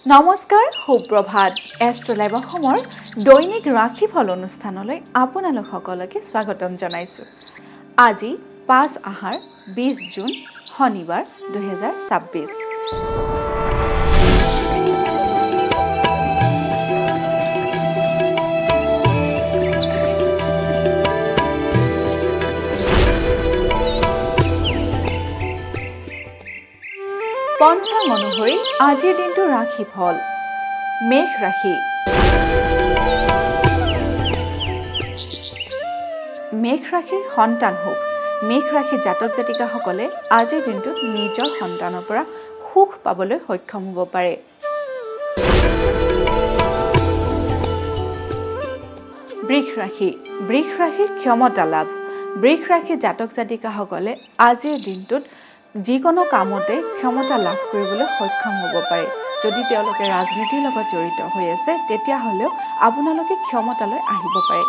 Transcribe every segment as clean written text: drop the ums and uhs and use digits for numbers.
নমস্কাৰ, সুপ্ৰভাত। এষ্ট্ৰলাইভ অসমৰ দৈনিক ৰাশিফল অনুষ্ঠানলৈ আপোনালোক সকলোকে স্বাগতম জনাইছোঁ। আজি ৫ আহাৰ ২০ জুন শনিবাৰ ২০২৬। পঞ্চাং অনুসৰি আজিৰ দিনটো ৰাশিফল। মেষ ৰাশি। মেষ ৰাশিৰ সন্তান সুখ। মেষ ৰাশিৰ জাতক জাতিকাসকলে আজিৰ দিনটোত নিজৰ সন্তানৰ পৰা সুখ পাবলৈ সক্ষম হ'ব পাৰে। বৃষ ৰাশি। বৃষ ৰাশিৰ ক্ষমতা লাভ। বৃষ ৰাশিৰ জাতক জাতিকাসকলে আজিৰ দিনটোত যিকোনো কামতে ক্ষমতা লাভ কৰিবলৈ সক্ষম হ'ব পাৰে। যদি তেওঁলোকে ৰাজনীতিৰ লগত জড়িত হৈ আছে তেতিয়াহ'লেও আপোনালোকে ক্ষমতালৈ আহিব পাৰে।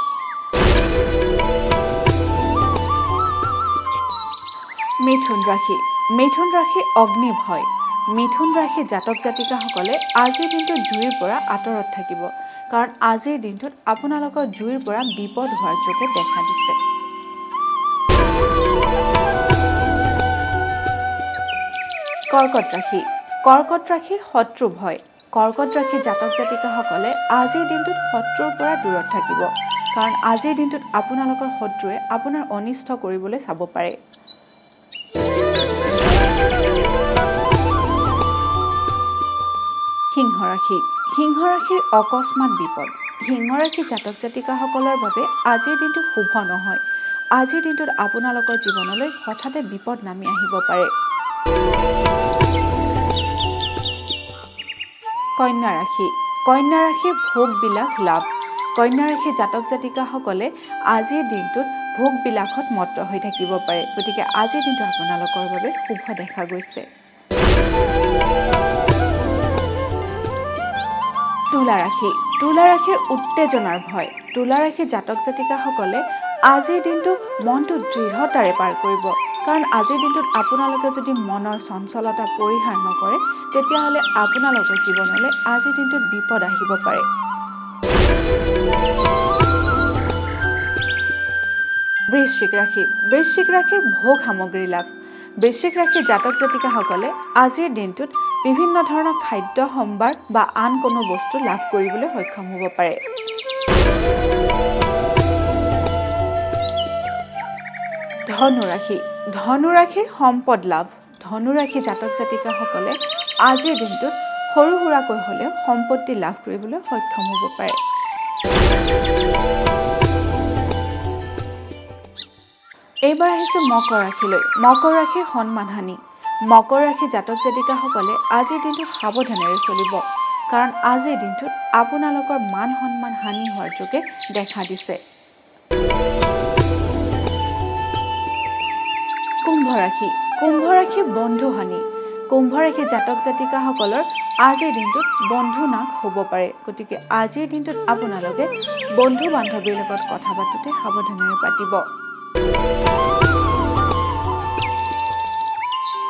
মিথুন ৰাশি। মিথুন ৰাশি অগ্নিভয়। মিথুন ৰাশিৰ জাতক জাতিকাসকলে আজিৰ দিনটোত জুইৰ পৰা আঁতৰত থাকিব, কাৰণ আজিৰ দিনটোত আপোনালোকৰ জুইৰ পৰা বিপদ হোৱাৰ যোগে দেখা দিছে। কৰ্কট ৰাশি। কৰ্কট ৰাশিৰ শত্ৰু ভয়। কৰ্কট ৰাশিৰ জাতক জাতিকাসকলে আজিৰ দিনটোত শত্ৰুৰ পৰা দূৰত থাকিব, কাৰণ আজিৰ দিনটোত আপোনালোকৰ শত্ৰুৱে আপোনাৰ অনিষ্ট কৰিবলৈ চাব পাৰে। সিংহ ৰাশি। সিংহ ৰাশিৰ অকস্মাত বিপদ। সিংহ ৰাশিৰ জাতক জাতিকাসকলৰ বাবে আজিৰ দিনটো শুভ নহয়। আজিৰ দিনটোত আপোনালোকৰ জীৱনলৈ হঠাতে বিপদ নামি আহিব পাৰে। কন্যা ৰাশি। কন্যা ৰাশিৰ ভোগবিলাস লাভ। কন্যা ৰাশিৰ জাতক জাতিকাসকলে আজিৰ দিনটোত ভোগবিলাসত মত্ত হৈ থাকিব পাৰে, গতিকে আজিৰ দিনটো আপোনালোকৰ বাবে শুভ দেখা গৈছে। তুলা ৰাশি। তুলা ৰাশিৰ উত্তেজনাৰ ভয়। তুলা ৰাশিৰ জাতক জাতিকাসকলে আজিৰ দিনটো মনটো দৃঢ়তাৰে পাৰ কৰিব, কাৰণ আজিৰ দিনটোত আপোনালোকে যদি মনৰ চঞ্চলতা পৰিহাৰ নকৰে তেতিয়াহ'লে আপোনালোকৰ জীৱনলৈ আজিৰ দিনটোত বিপদ আহিব পাৰে। বৃশ্চিক ৰাশি। বৃশ্চিক ৰাশিৰ ভোগ সামগ্ৰী লাভ। বৃশ্চিক ৰাশিৰ জাতক জাতিকাসকলে আজিৰ দিনটোত বিভিন্ন ধৰণৰ খাদ্য সম্ভাৰ বা আন কোনো বস্তু লাভ কৰিবলৈ সক্ষম হ'ব পাৰে। ধনু ৰাশি। ধনু ৰাশিৰ সম্পদ লাভ। ধনু ৰাশিৰ জাতক জাতিকাসকলে আজিৰ দিনটোত সৰু সুৰাকৈ হ'লেও সম্পত্তি লাভ কৰিবলৈ সক্ষম হ'ব পাৰে। এইবাৰ আহিছোঁ মকৰ ৰাশিলৈ। মকৰ ৰাশিৰ সন্মান হানি। মকৰ ৰাশিৰ জাতক জাতিকাসকলে আজিৰ দিনটোত সাৱধানেৰে চলিব, কাৰণ আজিৰ দিনটোত আপোনালোকৰ মান সন্মান হানি হোৱাৰ যোগে দেখা দিছে। কুম্ভ ৰাশি। কুম্ভ ৰাশিৰ বন্ধু হানি। কুম্ভ ৰাশিৰ জাতক জাতিকাসকলৰ আজিৰ দিনটোত বন্ধু নাশ হ'ব পাৰে, গতিকে আজিৰ দিনটোত আপোনালোকে বন্ধু বান্ধৱীৰ লগত কথা পাতোঁতে সাৱধানেৰে পাতিব।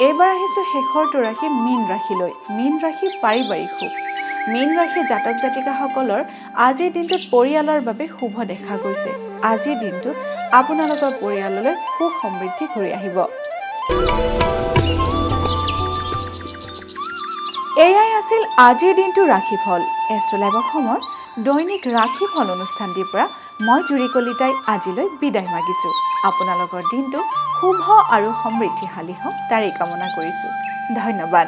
এইবাৰ আহিছোঁ শেষৰটো ৰাশি মীন ৰাশিলৈ। মীন ৰাশি পাৰিবাৰিক সুখ। মীন ৰাশিৰ জাতক জাতিকাসকলৰ আজিৰ দিনটোত পৰিয়ালৰ বাবে শুভ দেখা গৈছে। আজিৰ দিনটোত আপোনালোকৰ পৰিয়াললৈ সুখ সমৃদ্ধি ঘূৰি আহিব। এয়াই আছিল আজিৰ দিনটো ৰাশিফল। এষ্ট্ৰলাইভ অসমৰ দৈনিক ৰাশিফল অনুষ্ঠানটিৰ পৰা মই জুৰি কলিতাই আজিলৈ বিদায় মাগিছোঁ। আপোনালোকৰ দিনটো শুভ আৰু সমৃদ্ধিশালী হওক তাৰেই কামনা কৰিছোঁ। ধন্যবাদ।